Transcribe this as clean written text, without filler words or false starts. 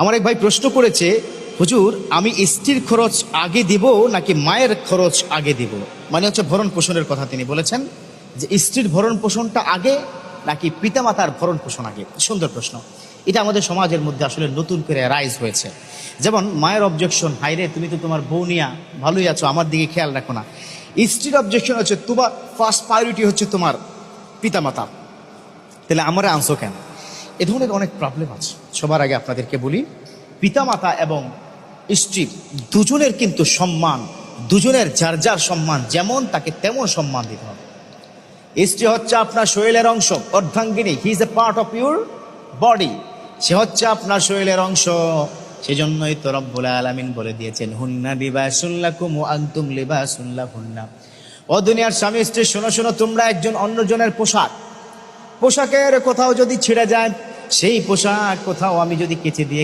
আমার এক ভাই প্রশ্ন করেছে, হুজুর আমি স্ত্রীর খরচ আগে দিব নাকি মায়ের খরচ আগে দিব? মানে হচ্ছে ভরণ পোষণের কথা তিনি বলেছেন, যে স্ত্রীর ভরণ পোষণটা আগে নাকি পিতামাতার ভরণ পোষণ আগে। সুন্দর প্রশ্ন। এটা আমাদের সমাজের মধ্যে আসলে নতুন করে রাইজ হয়েছে। যেমন মায়ের অবজেকশন, হাইরে তুমি তো তোমার বউ নিয়া ভালোই আছো, আমার দিকে খেয়াল রাখো না। স্ত্রীর অবজেকশন হচ্ছে তোমার ফার্স্ট প্রায়োরিটি হচ্ছে তোমার পিতামাতা, তাহলে আমরা আনছো কেন? এ ধরনের অনেক প্রবলেম আছে। সবার আগে আপনাদেরকে বলি, পিতামাতা এবং স্ত্রী দুজনের কিন্তু সম্মান, দুজনের যার যার সম্মান যেমন তাকে তেমন সম্মান দিতে হবে। স্ত্রী হচ্ছে আপনার শরীরের অংশ, অর্ধাঙ্গিনী, he is a part of your body, সে হচ্ছে আপনার শরীরের অংশ। সেজন্যই তো রব্বুল আলামিন বলে দিয়েছেন, হুন্না লিবাসুল লাকুম ওয়া আনতুম লিবাসুল লাহুন্না। ও দুনিয়ার স্বামী স্ত্রী, শোনো শোনো, তোমরা একজন অন্যজনের পোশাক। পোশাকের কোথাও যদি ছিঁড়ে যায়, সেই পোশাক কোথাও আমি যদি কেচে দিয়ে